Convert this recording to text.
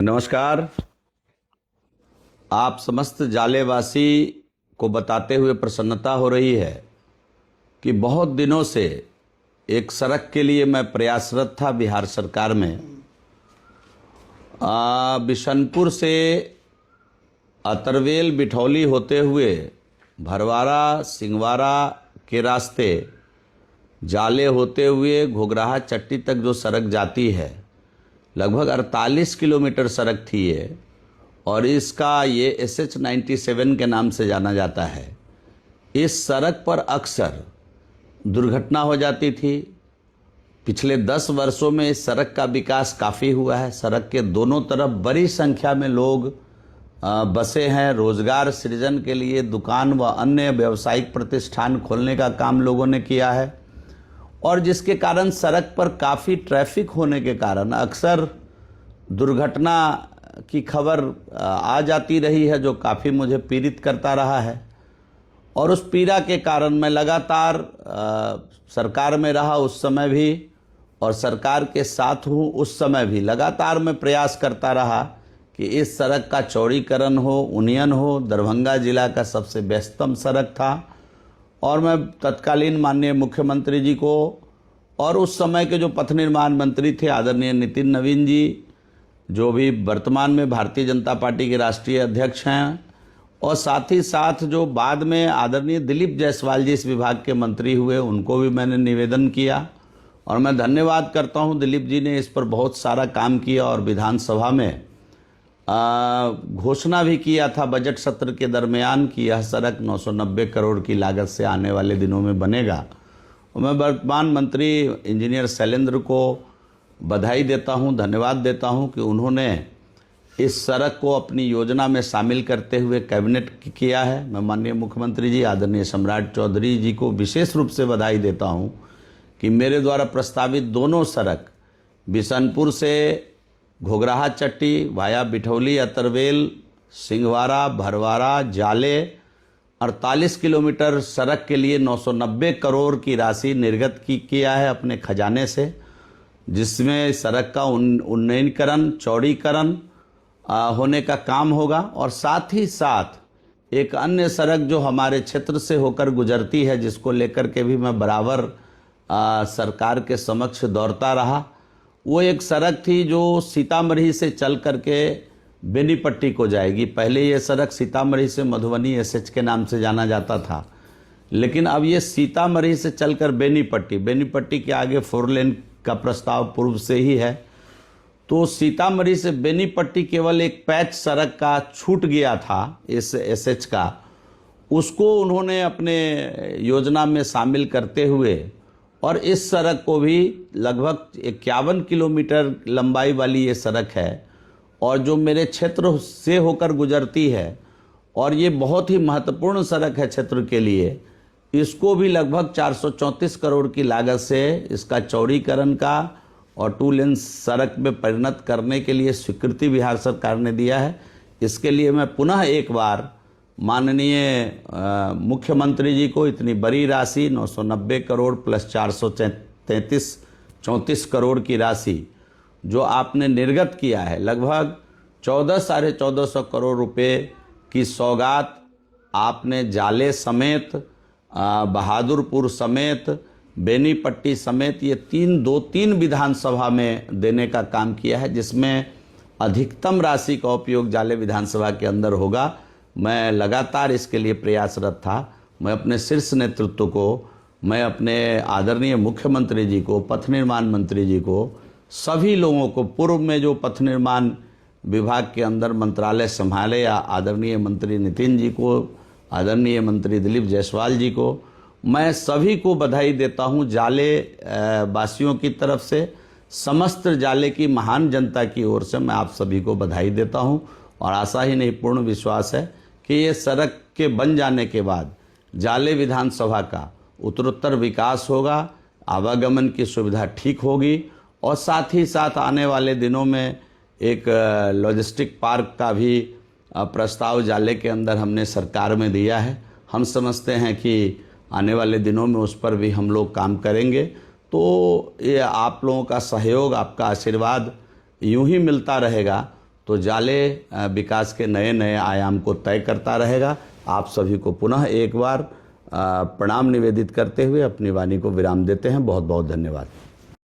नमस्कार। आप समस्त जालेवासी को बताते हुए प्रसन्नता हो रही है कि बहुत दिनों से एक सड़क के लिए मैं प्रयासरत था बिहार सरकार में। बिशनपुर से अतरवेल बिठौली होते हुए भरवारा सिंहवारा के रास्ते जाले होते हुए घोघराहा चट्टी तक जो सड़क जाती है, लगभग 48 किलोमीटर सड़क थी ये, और इसका ये SH97 के नाम से जाना जाता है। इस सड़क पर अक्सर दुर्घटना हो जाती थी। पिछले 10 वर्षों में इस सड़क का विकास काफ़ी हुआ है। सड़क के दोनों तरफ बड़ी संख्या में लोग बसे हैं। रोजगार सृजन के लिए दुकान व अन्य व्यावसायिक प्रतिष्ठान खोलने का काम लोगों ने किया है, और जिसके कारण सड़क पर काफ़ी ट्रैफिक होने के कारण अक्सर दुर्घटना की खबर आ जाती रही है, जो काफ़ी मुझे पीड़ित करता रहा है। और उस पीड़ा के कारण मैं लगातार सरकार में रहा उस समय भी, और सरकार के साथ हूँ उस समय भी। लगातार मैं प्रयास करता रहा कि इस सड़क का चौड़ीकरण हो, उन्नयन हो। दरभंगा जिला का सबसे व्यस्तम सड़क था, और मैं तत्कालीन माननीय मुख्यमंत्री जी को और उस समय के जो पथ निर्माण मंत्री थे आदरणीय नितिन नवीन जी, जो भी वर्तमान में भारतीय जनता पार्टी के राष्ट्रीय अध्यक्ष हैं, और साथ ही साथ जो बाद में आदरणीय दिलीप जायसवाल जी इस विभाग के मंत्री हुए, उनको भी मैंने निवेदन किया। और मैं धन्यवाद करता हूं, दिलीप जी ने इस पर बहुत सारा काम किया और विधानसभा में घोषणा भी किया था बजट सत्र के दरमियान कि यह सड़क 990 करोड़ की लागत से आने वाले दिनों में बनेगा। और मैं वर्तमान मंत्री इंजीनियर शैलेंद्र को बधाई देता हूं, धन्यवाद देता हूं कि उन्होंने इस सड़क को अपनी योजना में शामिल करते हुए कैबिनेट किया है। मैं माननीय मुख्यमंत्री जी आदरणीय सम्राट चौधरी जी को विशेष रूप से बधाई देता हूं कि मेरे द्वारा प्रस्तावित दोनों सड़क बिशनपुर से घोघराहा चट्टी वाया बिठौली अतरवेल सिंहवारा भरवारा जाले 48 किलोमीटर सड़क के लिए 990 करोड़ की राशि निर्गत किया है अपने खजाने से, जिसमें सड़क का उन्नयनीकरण चौड़ीकरण होने का काम होगा। और साथ ही साथ एक अन्य सड़क जो हमारे क्षेत्र से होकर गुजरती है, जिसको लेकर के भी मैं बराबर सरकार के समक्ष दौड़ता रहा, वो एक सड़क थी जो सीतामढ़ी से चल करके बेनीपट्टी को जाएगी। पहले ये सड़क सीतामढ़ी से मधुबनी SH के नाम से जाना जाता था, लेकिन अब ये सीतामढ़ी से चलकर बेनीपट्टी के आगे 4 लेन का प्रस्ताव पूर्व से ही है। तो सीतामढ़ी से बेनीपट्टी केवल एक पैच सड़क का छूट गया था इस SH का, उसको उन्होंने अपने योजना में शामिल करते हुए, और इस सड़क को भी लगभग 51 किलोमीटर लंबाई वाली ये सड़क है, और जो मेरे क्षेत्र से होकर गुजरती है, और ये बहुत ही महत्वपूर्ण सड़क है क्षेत्र के लिए। इसको भी लगभग 434 करोड़ की लागत से इसका चौड़ीकरण का और 2 लेन सड़क में परिणत करने के लिए स्वीकृति बिहार सरकार ने दिया है। इसके लिए मैं पुनः एक बार माननीय मुख्यमंत्री जी को इतनी बड़ी राशि 990 करोड़ प्लस 434 करोड़ की राशि जो आपने निर्गत किया है, लगभग 14 साढ़े 1400 करोड़ रुपए की सौगात आपने जाले समेत, बहादुरपुर समेत, बेनीपट्टी समेत ये 3 विधानसभा में देने का काम किया है, जिसमें अधिकतम राशि का उपयोग जाले विधानसभा के अंदर होगा। मैं लगातार इसके लिए प्रयासरत था। मैं अपने शीर्ष नेतृत्व को, मैं अपने आदरणीय मुख्यमंत्री जी को, पथ निर्माण मंत्री जी को, सभी लोगों को, पूर्व में जो पथ निर्माण विभाग के अंदर मंत्रालय संभाले आदरणीय मंत्री नितिन जी को, आदरणीय मंत्री दिलीप जायसवाल जी को, मैं सभी को बधाई देता हूं। जाले वासियों की तरफ से, समस्त जाले की महान जनता की ओर से मैं आप सभी को बधाई देता हूं, और आशा ही नहीं पूर्ण विश्वास है कि ये सड़क के बन जाने के बाद जाले विधानसभा का उत्तरोत्तर विकास होगा, आवागमन की सुविधा ठीक होगी, और साथ ही साथ आने वाले दिनों में एक लॉजिस्टिक पार्क का भी प्रस्ताव जाले के अंदर हमने सरकार में दिया है। हम समझते हैं कि आने वाले दिनों में उस पर भी हम लोग काम करेंगे। तो ये आप लोगों का सहयोग, आपका आशीर्वाद यूं ही मिलता रहेगा तो जाले विकास के नए नए आयाम को तय करता रहेगा। आप सभी को पुनः एक बार प्रणाम निवेदित करते हुए अपनी वाणी को विराम देते हैं। बहुत बहुत धन्यवाद।